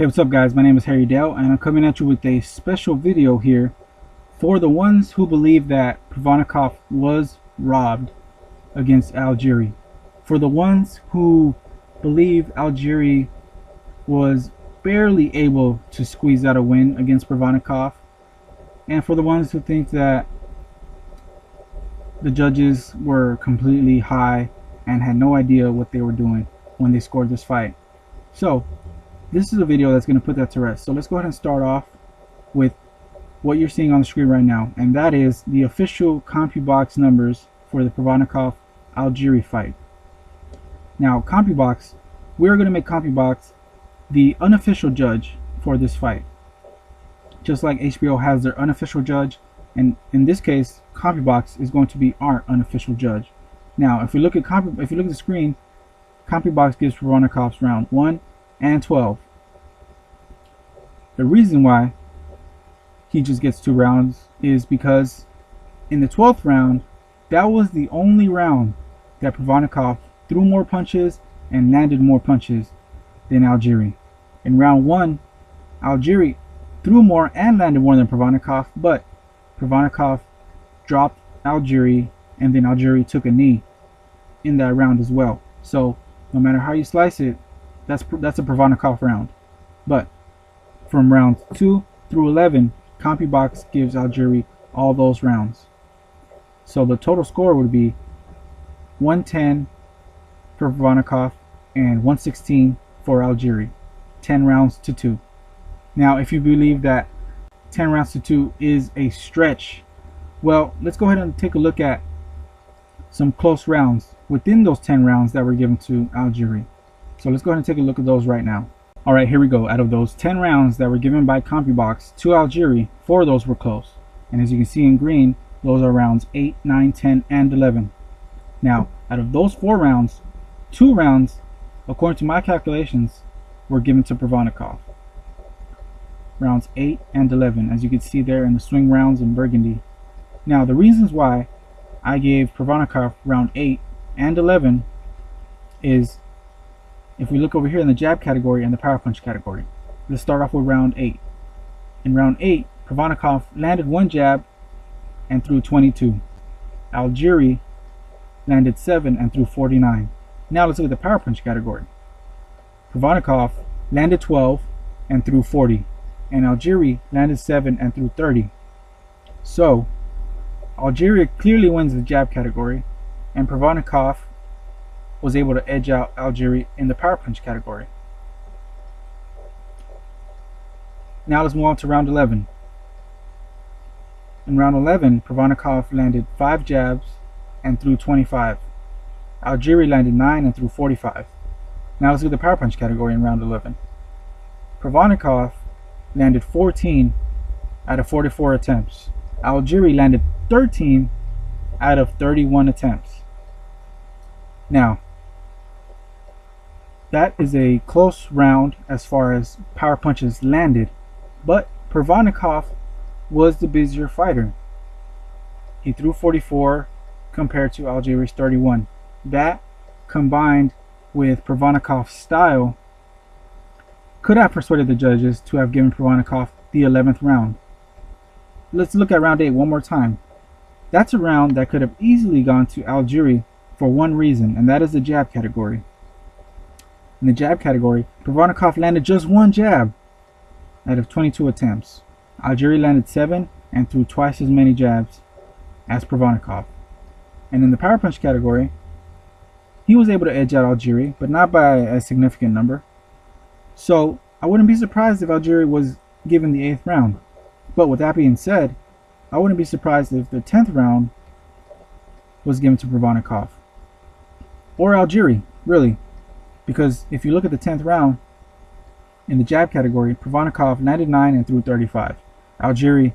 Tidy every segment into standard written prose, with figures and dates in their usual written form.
Hey, what's up guys? My name is Harry Dale and I'm coming at you with a special video here for the ones who believe that Provodnikov was robbed against Algieri. For the ones who believe Algieri was barely able to squeeze out a win against Provodnikov, and for the ones who think that the judges were completely high and had no idea what they were doing when they scored this fight. So this is a video that's going to put that to rest. So let's go ahead and start off with what you're seeing on the screen right now, and that is the official CompuBox numbers for the Provodnikov Algieri fight. Now CompuBox, we're going to make CompuBox the unofficial judge for this fight, just like HBO has their unofficial judge, and in this case CompuBox is going to be our unofficial judge. Now if you look at the screen, CompuBox gives Provodnikov's round 1 and 12. The reason why he just gets 2 rounds is because in the 12th round, that was the only round that Provodnikov threw more punches and landed more punches than Algieri. In round 1, Algieri threw more and landed more than Provodnikov, but Provodnikov dropped Algieri, and then Algieri took a knee in that round as well. So no matter how you slice it, that's a Provodnikov round. But from rounds 2 through 11, CompuBox gives Algieri all those rounds. So the total score would be 110 for Provodnikov and 116 for Algieri. 10 rounds to 2. Now if you believe that 10 rounds to 2 is a stretch, well, let's go ahead and take a look at some close rounds within those 10 rounds that were given to Algieri. So let's go ahead and take a look at those right now. Alright, here we go. Out of those 10 rounds that were given by CompuBox to Algieri, 4 of those were close. And as you can see in green, those are rounds 8, 9, 10, and 11. Now, out of those 4 rounds, 2 rounds, according to my calculations, were given to Provodnikov. Rounds 8 and 11, as you can see there in the swing rounds in burgundy. Now, the reasons why I gave Provodnikov round 8 and 11 is, if we look over here in the jab category and the power punch category, let's start off with round 8. In round 8, Provodnikov landed 1 jab and threw 22. Algieri landed 7 and threw 49. Now let's look at the power punch category. Provodnikov landed 12 and threw 40, and Algieri landed 7 and threw 30. So Algieri clearly wins the jab category, and Provodnikov was able to edge out Algieri in the power punch category. Now let's move on to round 11. In round 11, Provodnikov landed 5 jabs and threw 25. Algieri landed 9 and threw 45. Now let's look at the power punch category in round 11. Provodnikov landed 14 out of 44 attempts. Algieri landed 13 out of 31 attempts. Now, that is a close round as far as power punches landed, but Provodnikov was the busier fighter. He threw 44 compared to Algieri's 31. That, combined with Provodnikov's style, could have persuaded the judges to have given Provodnikov the 11th round. Let's look at round 8 one more time. That's a round that could have easily gone to Algieri for one reason, and that is the jab category. In the jab category, Provodnikov landed just 1 jab out of 22 attempts. Algieri landed 7 and threw twice as many jabs as Provodnikov. And in the power punch category, he was able to edge out Algieri, but not by a significant number. So I wouldn't be surprised if Algieri was given the 8th round. But with that being said, I wouldn't be surprised if the 10th round was given to Provodnikov. Or Algieri, really. Because if you look at the 10th round, in the jab category, Provodnikov landed 9 and threw 35. Algieri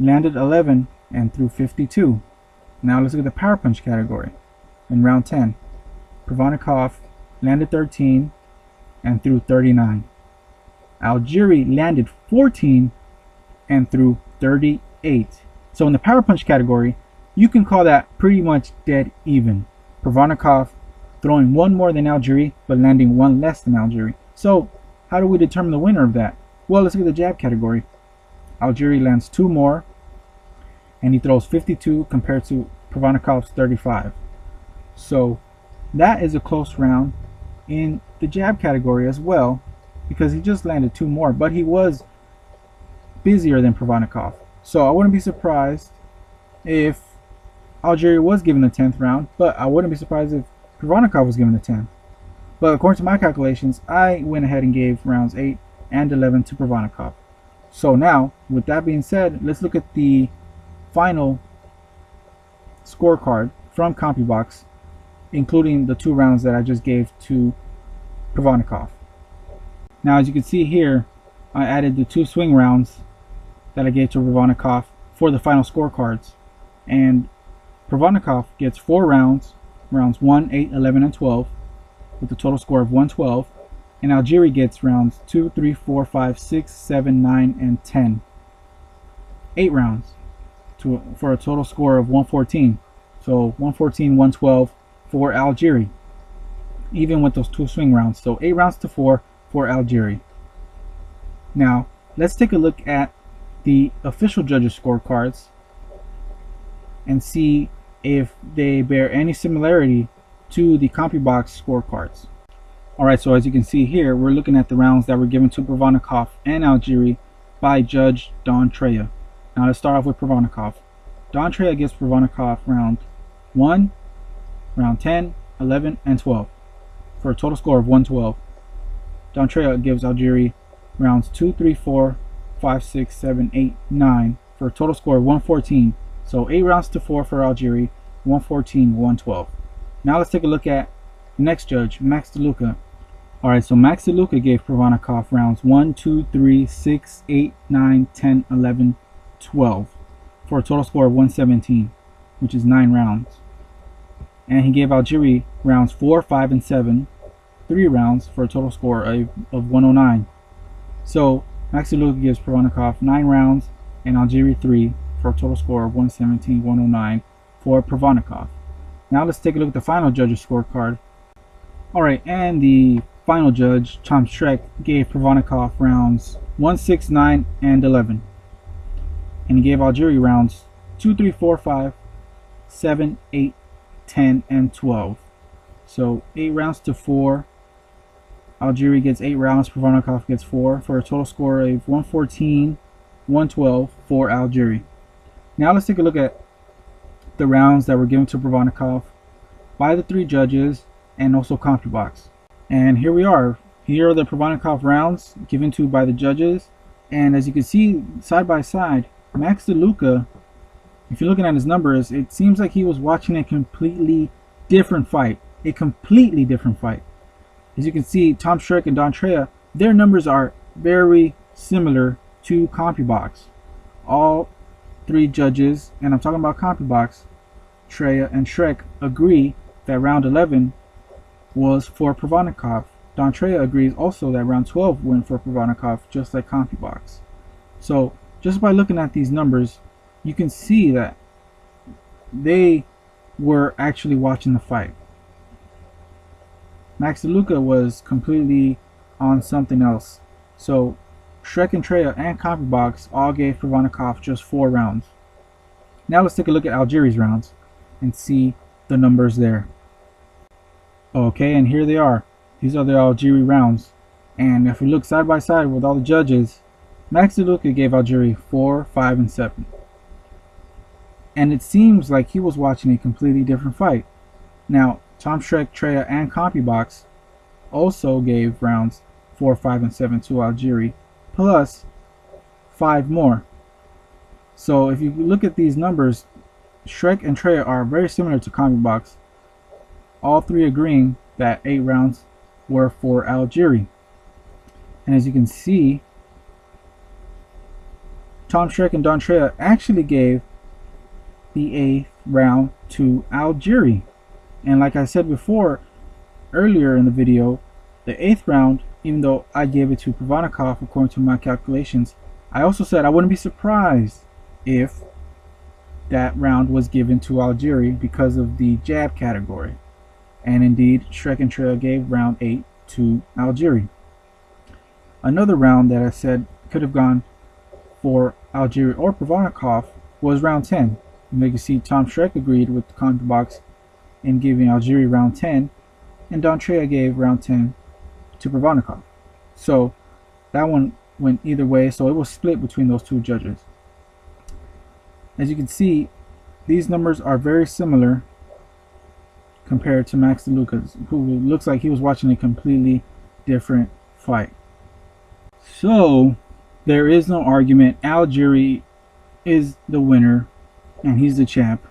landed 11 and threw 52. Now let's look at the power punch category. In round 10, Provodnikov landed 13 and threw 39. Algieri landed 14 and threw 38. So in the power punch category, you can call that pretty much dead even. Provodnikov throwing 1 more than Algieri, but landing 1 less than Algieri. So how do we determine the winner of that? Well, let's look at the jab category. Algieri lands 2 more, and he throws 52 compared to Provodnikov's 35. So that is a close round in the jab category as well, because he just landed 2 more, but he was busier than Provodnikov. So I wouldn't be surprised if Algieri was given the 10th round, but I wouldn't be surprised if Provodnikov was given the 10th. But according to my calculations, I went ahead and gave rounds 8 and 11 to Provodnikov. So now, with that being said, let's look at the final scorecard from CompuBox, including the 2 rounds that I just gave to Provodnikov. Now, as you can see here, I added the 2 swing rounds that I gave to Provodnikov for the final scorecards. And Provodnikov gets 4 rounds, rounds 1, 8, 11, and 12, with a total score of 112. And Algieri gets rounds 2, 3, 4, 5, 6, 7, 9, and 10. 8 rounds for a total score of 114. So 114, 112 for Algieri, even with those 2 swing rounds. So 8 rounds to 4 for Algieri. Now, let's take a look at the official judges' scorecards and see if they bear any similarity to the CompuBox scorecards. Alright, so as you can see here, we're looking at the rounds that were given to Provodnikov and Algieri by Judge Don Treya. Now let's start off with Provodnikov. Don Treya gives Provodnikov round 1, round 10, 11, and 12 for a total score of 112. Don Treya gives Algieri rounds 2, 3, 4, 5, 6, 7, 8, 9 for a total score of 114. So 8 rounds to 4 for Algieri, 114, 112. Now let's take a look at the next judge, Max DeLuca. Alright, so Max DeLuca gave Provodnikov rounds 1, 2, 3, 6, 8, 9, 10, 11, 12 for a total score of 117, which is 9 rounds. And he gave Algieri rounds 4, 5, and 7, 3 rounds for a total score of 109. So Max DeLuca gives Provodnikov 9 rounds and Algieri 3 for a total score of 117, 109 for Provodnikov. Now let's take a look at the final judge's scorecard. Alright, and the final judge, Tom Schreck, gave Provodnikov rounds 1, 6, 9, and 11. And he gave Algieri rounds 2, 3, 4, 5, 7, 8, 10, and 12. So 8 rounds to 4. Algieri gets 8 rounds, Provodnikov gets 4 for a total score of 114, 112 for Algieri. Now let's take a look at the rounds that were given to Provodnikov by the 3 judges and also CompuBox. And here we are. Here are the Provodnikov rounds given to by the judges. And as you can see side by side, Max DeLuca, if you're looking at his numbers, it seems like he was watching a completely different fight. A completely different fight. As you can see, Tom Schreck and Don Treya, their numbers are very similar to CompuBox. All 3 judges, and I'm talking about CompuBox, Treya and Schreck, agree that round 11 was for Provodnikov. Don Treya agrees also that round 12 went for Provodnikov, just like CompuBox. So just by looking at these numbers, you can see that they were actually watching the fight. Max DeLuca was completely on something else. So Schreck and Treya and CompuBox all gave Provodnikov just 4 rounds. Now let's take a look at Algieri's rounds and see the numbers there. Okay, and here they are. These are the Algieri rounds. And if we look side by side with all the judges, Max DeLuca gave Algieri 4, 5, and 7. And it seems like he was watching a completely different fight. Now, Tom Schreck, Treya, and CompuBox also gave rounds 4, 5, and 7 to Algieri, plus 5 more. So if you look at these numbers, Schreck and Treya are very similar to CompuBox, all 3 agreeing that 8 rounds were for Algieri. And as you can see, Tom Schreck and Don Treya actually gave the 8th round to Algieri. And like I said before, earlier in the video, the 8th round, even though I gave it to Provodnikov according to my calculations, I also said I wouldn't be surprised if that round was given to Algieri because of the jab category. And indeed, Schreck and Treya gave round 8 to Algieri. Another round that I said could have gone for Algieri or Provodnikov was round 10. And you can see Tom Shrek agreed with the comment box in giving Algieri round 10, and Don Treya gave round 10 to Provodnikov. So that one went either way, so it was split between those two judges. As you can see, these numbers are very similar compared to Max DeLucas, who looks like he was watching a completely different fight. So there is no argument. Algieri is the winner and he's the champ.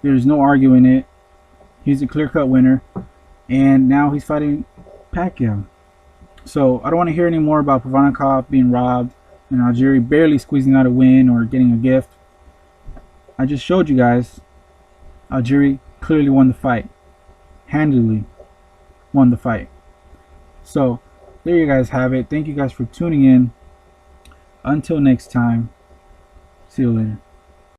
There's no arguing it. He's a clear-cut winner, and now he's fighting Pacquiao. So I don't want to hear any more about Provodnikov being robbed and Algieri barely squeezing out a win or getting a gift. I just showed you guys Algieri clearly won the fight. Handily won the fight. So there you guys have it. Thank you guys for tuning in. Until next time, see you later.